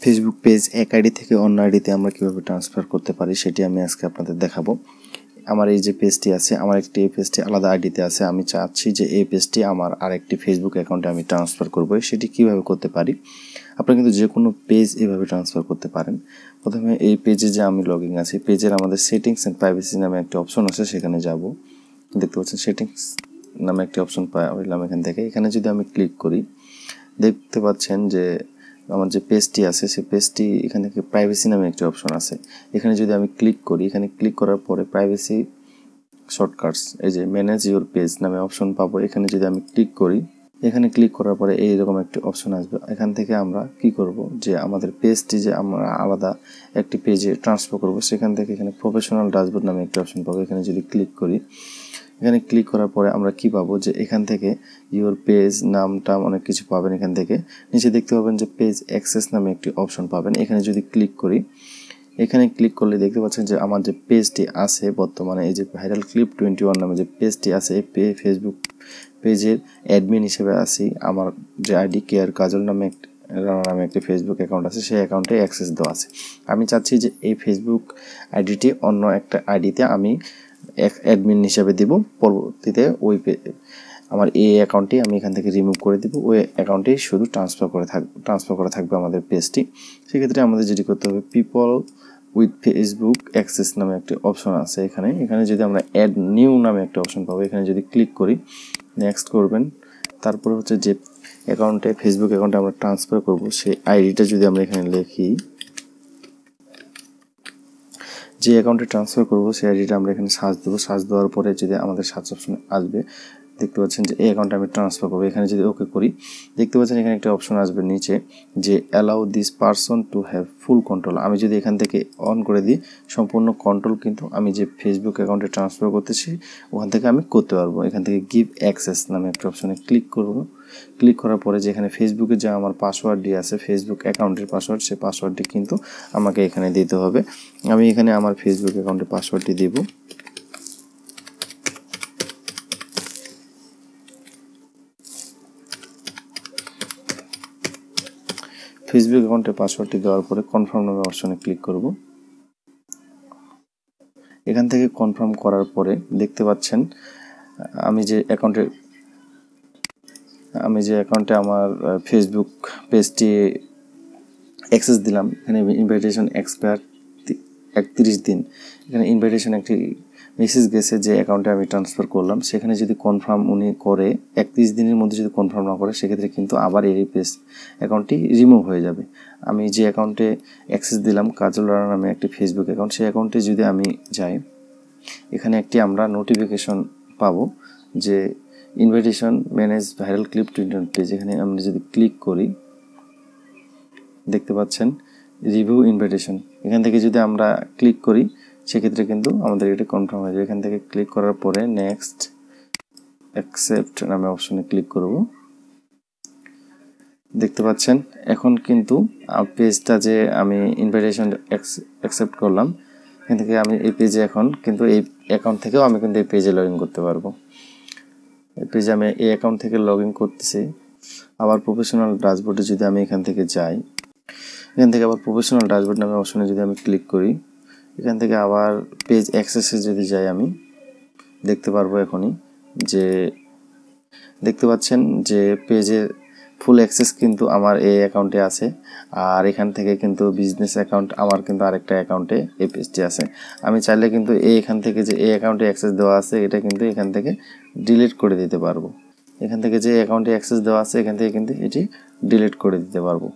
Facebook page এক ID থেকে অন্য আইডিতে আমরা কিভাবে ট্রান্সফার করতে পারি সেটি আমি আজকে আপনাদের দেখাবো। আমার এই যে পেজটি আছে, আমার একটি এই পেজটি আলাদা আইডিতে আছে, আমি চাচ্ছি যে এই পেজটি আমার আরেকটি ফেসবুক অ্যাকাউন্টে আমি ট্রান্সফার করব। সেটি কিভাবে করতে পারি? আপনারা কিন্তু যে কোনো পেজ এভাবে ট্রান্সফার করতে পারেন। প্রথমে এই পেজে যে আমি লগইন আছি, পেজের আমাদের সেটিংস অ্যান্ড প্রাইভেসি নামে একটি অপশন আছে, সেখানে যাব। দেখতে পাচ্ছেন সেটিংস নামে একটি অপশন পাইলাম এখান থেকে। এখানে যদি আমি ক্লিক করি, দেখতে পাচ্ছেন যে আমার যে পেজটি আছে সেই পেজটি এখান থেকে প্রাইভেসি নামে একটি অপশন আছে। এখানে যদি আমি ক্লিক করি, এখানে ক্লিক করার পরে প্রাইভেসি শর্টকাটস, এই যে ম্যানেজ ইউর পেজ নামে অপশন পাবো। এখানে যদি আমি ক্লিক করি, এখানে ক্লিক করার পরে এইরকম একটি অপশন আসবে। এখান থেকে আমরা কি করব, যে আমাদের পেজটি যে আমরা আলাদা একটি পেজে ট্রান্সফার করব, সেখান থেকে এখানে প্রফেশনাল ড্যাশবোর্ড নামে একটি অপশন পাবো। এখানে যদি ক্লিক করি, এখানে ক্লিক করার পরে আমরা কি পাবো, যে এখান থেকে ইউর পেজ নাম অনেক কিছু পাবেন। এখান থেকে নিচে দেখতে পাবেন যে পেজ অ্যাক্সেস নামে একটি অপশন পাবেন। এখানে যদি ক্লিক করি, এখানে ক্লিক করলে দেখতে পাচ্ছেন যে আমার যে পেজটি আছে বর্তমানে, এই যে ভাইরাল ক্লিপ 21 নামে যে পেজটি আছে, এই ফেসবুক পেজের অ্যাডমিন হিসেবে আছি। আমার যে আইডি KAZOL নামে একটি ফেসবুক অ্যাকাউন্ট আছে, সেই অ্যাকাউন্টে অ্যাক্সেস দেওয়া আছে। আমি চাচ্ছি যে এই ফেসবুক আইডিটি অন্য একটা আইডিতে আমি অ্যাডমিন হিসেবে দিব। পরবর্তীতে ওই আমার এই অ্যাকাউন্টটি আমি এখান থেকে রিমুভ করে দিব, ওই অ্যাকাউন্টেই শুধু ট্রান্সফার করা থাকবে আমাদের পেজটি। সেক্ষেত্রে আমাদের যেটি করতে হবে, পিপল উইথ ফেসবুক অ্যাক্সেস নামে একটি অপশন আছে এখানে যদি আমরা অ্যাড নিউ নামে একটা অপশন পাবো, এখানে যদি ক্লিক করি, নেক্সট করবেন। তারপরে হচ্ছে যে ফেসবুক অ্যাকাউন্টে আমরা ট্রান্সফার করব, সেই আইডিটা যদি আমরা এখানে লিখি, যে অ্যাকাউন্টে ট্রান্সফার করব সেই আইডিটা আমরা এখানে সার্চ দেবো। সার্চ দেওয়ার পরে যদি আমাদের সার্চ অপশন আসবে, দেখতে পাচ্ছেন যে এই অ্যাকাউন্টে আমি ট্রান্সফার করবো। এখানে যদি ওকে করি, দেখতে পাচ্ছেন এখানে একটা অপশন আসবে নিচে, যে allow this person to have full control. আমি যদি এখান থেকে অন করে দিই, সম্পূর্ণ কন্ট্রোল কিন্তু আমি যে ফেসবুক অ্যাকাউন্টে ট্রান্সফার করতেছি ওখান থেকে আমি করতে পারবো। এখান থেকে গিভ অ্যাক্সেস নামে একটা অপশনে ক্লিক করব। ক্লিক করার পরে যেখানে ফেসবুকে যে আমার পাসওয়ার্ডটি আছে, ফেসবুক অ্যাকাউন্টের পাসওয়ার্ড, সেই পাসওয়ার্ডটি কিন্তু আমাকে এখানে দিতে হবে। আমি এখানে আমার ফেসবুক অ্যাকাউন্টের পাসওয়ার্ডটি দেব। ফেসবুক অ্যাকাউন্টের পাসওয়ার্ডটি দেওয়ার পরে কনফার্ম নামে অপশনে ক্লিক করব। এখান থেকে কনফার্ম করার পরে দেখতে পাচ্ছেন আমি যে অ্যাকাউন্টে আমার ফেসবুক পেজটি অ্যাক্সেস দিলাম, এখানে ইনভাইটেশন এক্সপায়ার 31 দিন। এখানে ইনভাইটেশন একটি মেসেজ গেছে যে অ্যাকাউন্টে আমি ট্রান্সফার করলাম। সেখানে যদি কনফার্ম উনি করে 31 দিনের মধ্যে যদি কনফার্ম না করে, সেক্ষেত্রে কিন্তু আবার এই পেজ অ্যাকাউন্টটি রিমুভ হয়ে যাবে। আমি যে অ্যাকাউন্টে অ্যাক্সেস দিলাম, KAZOL নামে একটি ফেসবুক অ্যাকাউন্ট, সেই অ্যাকাউন্টে যদি আমি যাই, এখানে একটি আমরা নোটিফিকেশন পাবো যে invitation manage viral clip 21 page. এখানে আমরা যদি ক্লিক করি, দেখতে পাচ্ছেন রিভিউ ইনভাইটেশন। এখান থেকে যদি আমরা ক্লিক করি, সেক্ষেত্রে কিন্তু আমাদের এটা কনফার্ম হয়ে যাবে। এখান থেকে ক্লিক করার পরে নেক্সট অ্যাকসেপ্ট নামে অপশনে ক্লিক করব। দেখতে পাচ্ছেন এখন কিন্তু পেজটা যে আমি ইনভাইটেশন অ্যাকসেপ্ট করলাম, এখান থেকে আমি এই পেজে এখন কিন্তু এই অ্যাকাউন্ট থেকেও আমি কিন্তু এই পেজে লগ ইন করতে পারবো। এই পেজে আমি এই অ্যাকাউন্ট থেকে লগ ইন করতেছি। আবার প্রফেশনাল ড্যাশবোর্ডে যদি আমি এখান থেকে যাই, এখান থেকে আবার প্রফেশনাল ড্যাশবোর্ড নামে অপশনে যদি আমি ক্লিক করি, এখান থেকে আবার পেজ অ্যাক্সেসে যদি যাই, আমি দেখতে পারবো এখনই যে দেখতে পাচ্ছেন যে পেজের ফুল অ্যাক্সেস কিন্তু আমার এই অ্যাকাউন্টে আছে। আর এখান থেকে কিন্তু বিজনেস অ্যাকাউন্ট আমার কিন্তু আরেকটা অ্যাকাউন্টে এই পেজটি আছে। আমি চাইলে কিন্তু এখান থেকে যে এই অ্যাকাউন্টে অ্যাক্সেস দেওয়া আছে, এটা কিন্তু এখান থেকে ডিলিট করে দিতে পারবো। এখান থেকে যে অ্যাকাউন্টে অ্যাক্সেস দেওয়া আছে, এখান থেকে কিন্তু এটি ডিলিট করে দিতে পারবো।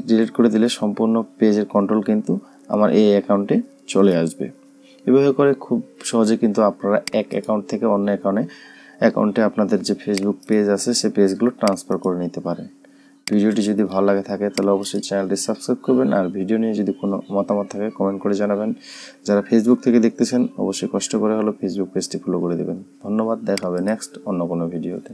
ডিলিট করে দিলে সম্পূর্ণ পেজের কন্ট্রোল কিন্তু আমার এই অ্যাকাউন্টে চলে আসবে। এভাবে করে খুব সহজে কিন্তু আপনারা এক অ্যাকাউন্ট থেকে অন্য অ্যাকাউন্টে আপনাদের যে ফেসবুক পেজ আছে সেই পেজগুলো ট্রান্সফার করে নিতে পারেন। ভিডিওটি যদি ভালো লাগে থাকে তাহলে অবশ্যই চ্যানেলটি সাবস্ক্রাইব করবেন, আর ভিডিও নিয়ে যদি কোনো মতামত থাকে কমেন্ট করে জানাবেন। যারা ফেসবুক থেকে দেখতেছেন অবশ্যই কষ্ট করে হলো ফেসবুক পেজটি ফলো করে দেবেন। ধন্যবাদ, দেখা হবে নেক্সট অন্য কোনো ভিডিওতে।